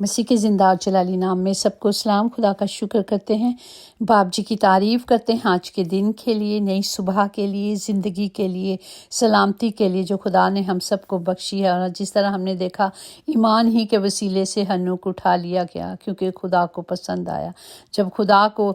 مسیح کے زندہ اور جلالی نام میں سب کو سلام۔ خدا کا شکر کرتے ہیں، باپ جی کی تعریف کرتے ہیں آج کے دن کے لیے، نئی صبح کے لیے، زندگی کے لیے، سلامتی کے لیے جو خدا نے ہم سب کو بخشی ہے۔ اور جس طرح ہم نے دیکھا ایمان ہی کے وسیلے سے ہنوک اٹھا لیا گیا، کیونکہ خدا کو پسند آیا۔ جب خدا کو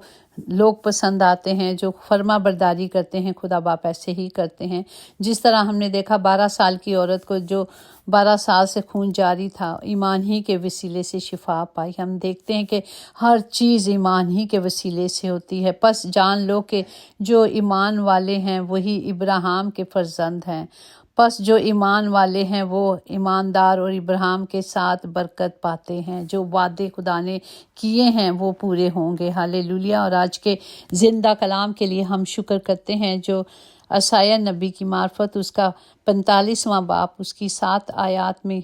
لوگ پسند آتے ہیں، جو فرما برداری کرتے ہیں، خدا باپ ایسے ہی کرتے ہیں۔ جس طرح ہم نے دیکھا 12 سال کی عورت کو، جو 12 سال سے خون جاری تھا، ایمان ہی کے وسیلے سے شفا پائی۔ ہم دیکھتے ہیں کہ ہر چیز ایمان ہی کے وسیلے سے ہوتی ہے۔ پس جان لو کہ جو ایمان والے ہیں وہی ابراہیم کے فرزند ہیں۔ پس جو ایمان والے ہیں وہ ایماندار اور ابراہیم کے ساتھ برکت پاتے ہیں۔ جو وعدے خدا نے کیے ہیں وہ پورے ہوں گے۔ ہالےلویا۔ اور آج کے زندہ کلام کے لیے ہم شکر کرتے ہیں، جو اشعیاء نبی کی معرفت اس کا 45واں باب اس کی 7 آیات میں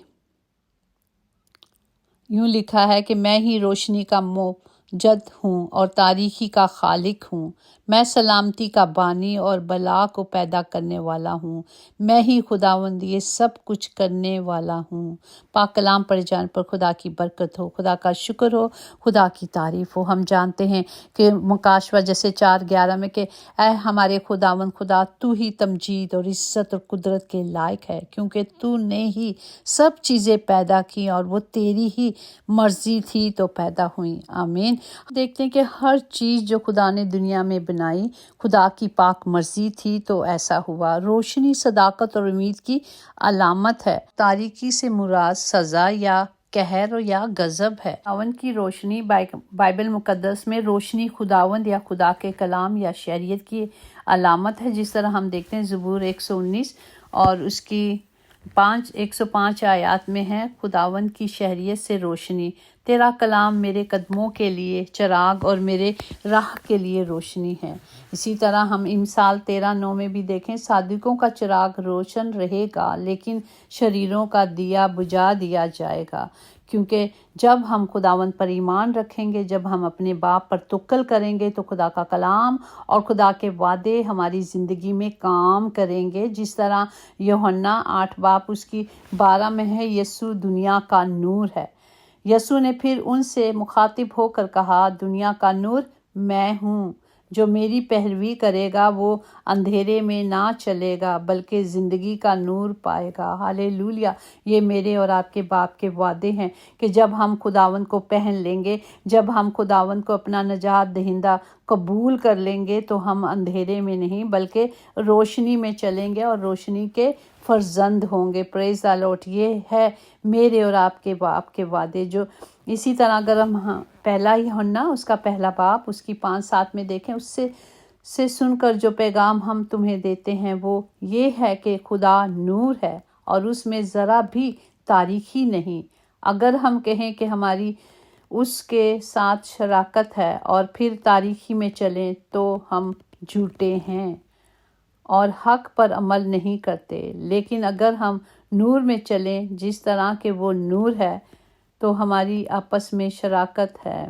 یوں لکھا ہے کہ میں ہی روشنی کا موجد ہوں اور تاریکی کا خالق ہوں، میں سلامتی کا بانی اور بلا کو پیدا کرنے والا ہوں، میں ہی خداوند یہ سب کچھ کرنے والا ہوں۔ پاک کلام پڑھ جان پر خدا کی برکت ہو، خدا کا شکر ہو، خدا کی تعریف ہو۔ ہم جانتے ہیں کہ مکاشوہ جیسے 4:11 میں کہ اے ہمارے خداوند خدا، تو ہی تمجید اور عزت اور قدرت کے لائق ہے، کیونکہ تو نے ہی سب چیزیں پیدا کی اور وہ تیری ہی مرضی تھی تو پیدا ہوئیں۔ آمین۔ دیکھتے ہیں کہ ہر چیز جو خدا نے دنیا میں بنائی خدا کی پاک مرضی تھی تو ایسا ہوا۔ روشنی صداقت اور امید کی علامت ہے۔ تاریکی سے مراد سزا یا قہر یا غضب ہے۔ خداوند کی روشنی، بائبل مقدس میں روشنی خداوند یا خدا کے کلام یا شریعت کی علامت ہے۔ جس طرح ہم دیکھتے ہیں زبور 119 اور اس کی 105 آیات میں ہے، خداوند کی شریعت سے روشنی، تیرا کلام میرے قدموں کے لیے چراغ اور میرے راہ کے لیے روشنی ہے۔ اسی طرح ہم امثال 13:9 میں بھی دیکھیں، صادقوں کا چراغ روشن رہے گا لیکن شریروں کا دیا بجھا دیا جائے گا۔ کیونکہ جب ہم خداوند پر ایمان رکھیں گے، جب ہم اپنے باپ پر توکل کریں گے تو خدا کا کلام اور خدا کے وعدے ہماری زندگی میں کام کریں گے۔ جس طرح یوحنا 8 باب اس کی 12 میں ہے، یسوع دنیا کا نور ہے۔ یسوع نے پھر ان سے مخاطب ہو کر کہا، دنیا کا نور میں ہوں، جو میری پیروی کرے گا وہ اندھیرے میں نہ چلے گا بلکہ زندگی کا نور پائے گا۔ ہالےلویا۔ یہ میرے اور آپ کے باپ کے وعدے ہیں کہ جب ہم خداوند کو پہن لیں گے، جب ہم خداوند کو اپنا نجات دہندہ قبول کر لیں گے تو ہم اندھیرے میں نہیں بلکہ روشنی میں چلیں گے اور روشنی کے فرزند ہوں گے۔ پریز دی لارڈ۔ یہ ہے میرے اور آپ کے باپ کے وعدے۔ جو اسی طرح اگر ہم پہلا یوحنا اس کا پہلا باب اس کی 5-7 میں دیکھیں، اس سے سن کر جو پیغام ہم تمہیں دیتے ہیں وہ یہ ہے کہ خدا نور ہے اور اس میں ذرا بھی تاریکی نہیں۔ اگر ہم کہیں کہ ہماری اس کے ساتھ شراکت ہے اور پھر تاریکی میں چلیں تو ہم جھوٹے ہیں اور حق پر عمل نہیں کرتے۔ لیکن اگر ہم نور میں چلیں جس طرح کہ وہ نور ہے تو ہماری آپس میں شراکت ہے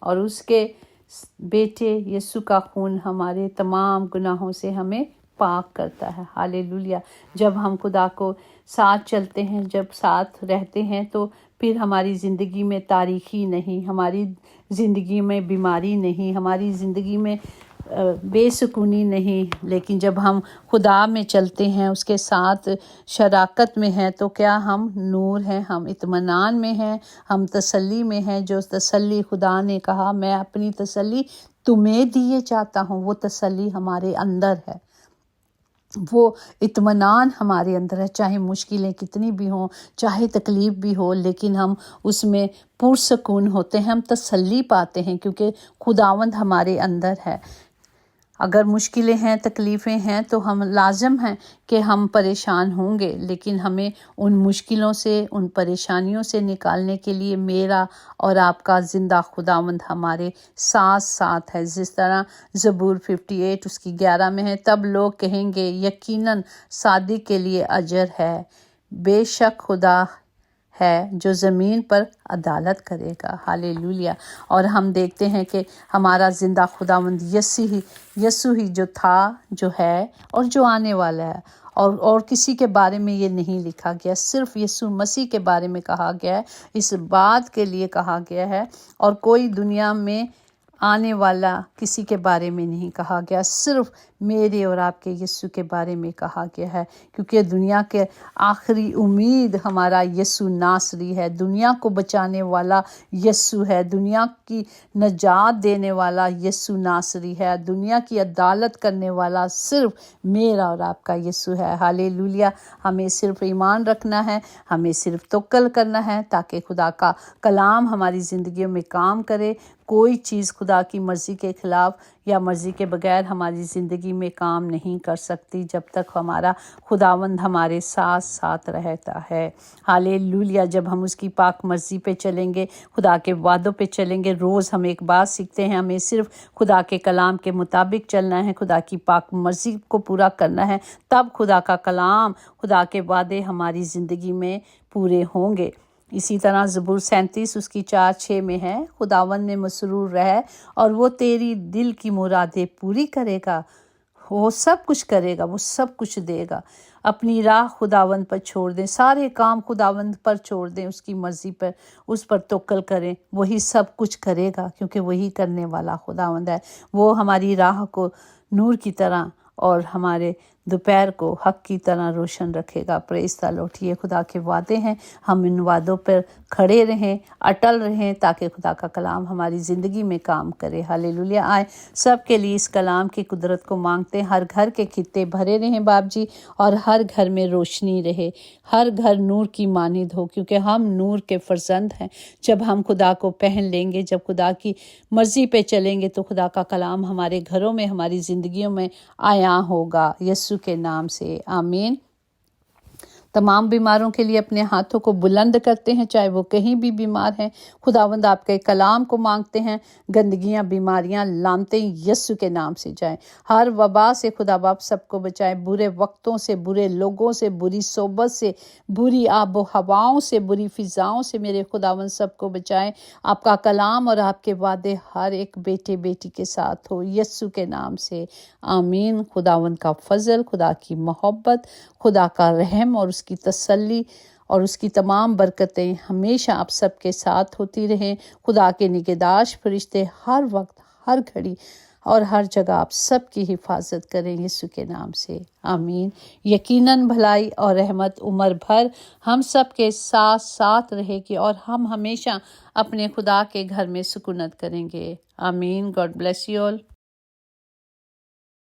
اور اس کے بیٹے یسوع کا خون ہمارے تمام گناہوں سے ہمیں پاک کرتا ہے۔ ہالےلویا۔ جب ہم خدا کو ساتھ چلتے ہیں، جب ساتھ رہتے ہیں تو پھر ہماری زندگی میں تاریکی نہیں، ہماری زندگی میں بیماری نہیں، ہماری زندگی میں بے سکونی نہیں۔ لیکن جب ہم خدا میں چلتے ہیں، اس کے ساتھ شراکت میں ہیں تو کیا ہم نور ہیں، ہم اطمینان میں ہیں، ہم تسلی میں ہیں۔ جو تسلی خدا نے کہا میں اپنی تسلی تمہیں دیے چاہتا ہوں، وہ تسلی ہمارے اندر ہے، وہ اطمینان ہمارے اندر ہے۔ چاہے مشکلیں کتنی بھی ہوں، چاہے تکلیف بھی ہو، لیکن ہم اس میں پرسکون ہوتے ہیں، ہم تسلی پاتے ہیں کیونکہ خداوند ہمارے اندر ہے۔ اگر مشکلیں ہیں، تکلیفیں ہیں تو ہم لازم ہیں کہ ہم پریشان ہوں گے، لیکن ہمیں ان مشکلوں سے، ان پریشانیوں سے نکالنے کے لیے میرا اور آپ کا زندہ خداوند ہمارے ساتھ ساتھ ہے۔ جس طرح زبور 58 اس کی 11 میں ہے، تب لوگ کہیں گے یقیناً صادق کے لیے اجر ہے، بے شک خدا ہے جو زمین پر عدالت کرے گا۔ ہالےلویا۔ اور ہم دیکھتے ہیں کہ ہمارا زندہ خداوند یسوع ہی جو تھا، جو ہے اور جو آنے والا ہے، اور کسی کے بارے میں یہ نہیں لکھا گیا، صرف یسوع مسیح کے بارے میں کہا گیا ہے، اس بات کے لیے کہا گیا ہے، اور کوئی دنیا میں آنے والا کسی کے بارے میں نہیں کہا گیا، صرف میرے اور آپ کے یسوع کے بارے میں کہا گیا ہے، کیونکہ دنیا کے آخری امید ہمارا یسوع ناصری ہے، دنیا کو بچانے والا یسوع ہے، دنیا کی نجات دینے والا یسوع ناصری ہے، دنیا کی عدالت کرنے والا صرف میرا اور آپ کا یسوع ہے۔ ہالےلویا۔ ہمیں صرف ایمان رکھنا ہے، ہمیں صرف توکل کرنا ہے تاکہ خدا کا کلام ہماری زندگیوں میں کام کرے۔ کوئی چیز خدا کی مرضی کے خلاف یا مرضی کے بغیر ہماری زندگی میں کام نہیں کر سکتی جب تک ہمارا خداوند ہمارے ساتھ ساتھ رہتا ہے۔ ہالےلویا۔ جب ہم اس کی پاک مرضی پہ چلیں گے، خدا کے وعدوں پہ چلیں گے، روز ہم ایک بات سیکھتے ہیں، ہمیں صرف خدا کے کلام کے مطابق چلنا ہے، خدا کی پاک مرضی کو پورا کرنا ہے، تب خدا کا کلام، خدا کے وعدے ہماری زندگی میں پورے ہوں گے۔ اسی طرح زبور 37 اس کی 4-6 میں ہے، خداوند میں مسرور رہ اور وہ تیری دل کی مرادیں پوری کرے گا، وہ سب کچھ کرے گا، وہ سب کچھ دے گا۔ اپنی راہ خداوند پر چھوڑ دیں، سارے کام خداوند پر چھوڑ دیں، اس کی مرضی پر، اس پر توکل کریں، وہی سب کچھ کرے گا، کیونکہ وہی کرنے والا خداوند ہے۔ وہ ہماری راہ کو نور کی طرح اور ہمارے دوپہر کو حق کی طرح روشن رکھے گا۔ پریز دی لارڈ۔ یہ خدا کے وعدے ہیں، ہم ان وعدوں پر کھڑے رہیں، اٹل رہیں، تاکہ خدا کا کلام ہماری زندگی میں کام کرے۔ ہالےلویا۔ آئے سب کے لیے اس کلام کی قدرت کو مانگتے ہیں، ہر گھر کے خطے بھرے رہیں باپ جی، اور ہر گھر میں روشنی رہے، ہر گھر نور کی مانند ہو، کیونکہ ہم نور کے فرزند ہیں۔ جب ہم خدا کو پہن لیں گے، جب خدا کی مرضی پہ چلیں گے، تو خدا کا کلام ہمارے گھروں میں، ہماری زندگیوں میں عیاں ہوگا، یسوع کے نام سے آمین۔ تمام بیماروں کے لیے اپنے ہاتھوں کو بلند کرتے ہیں، چاہے وہ کہیں بھی بیمار ہیں، خداوند آپ کے کلام کو مانگتے ہیں، گندگیاں، بیماریاں، لعنتیں یسوع کے نام سے جائیں۔ ہر وبا سے خدا باپ سب کو بچائے، برے وقتوں سے، برے لوگوں سے، بری صحبت سے، بری آب و ہواؤں سے، بری فضاؤں سے میرے خداوند سب کو بچائے۔ آپ کا کلام اور آپ کے وعدے ہر ایک بیٹے بیٹی کے ساتھ ہو، یسوع کے نام سے آمین۔ خداوند کا فضل، خدا کی محبت، خدا کا رحم اور اس کی تسلی اور اس کی تمام برکتیں ہمیشہ آپ سب کے ساتھ ہوتی رہیں۔ خدا کے نگہداشت فرشتے ہر وقت، ہر گھڑی اور ہر جگہ آپ سب کی حفاظت کریں، یسوع کے نام سے آمین۔ یقیناً بھلائی اور رحمت عمر بھر ہم سب کے ساتھ ساتھ رہے گی، اور ہم ہمیشہ اپنے خدا کے گھر میں سکونت کریں گے۔ آمین۔ God bless you all.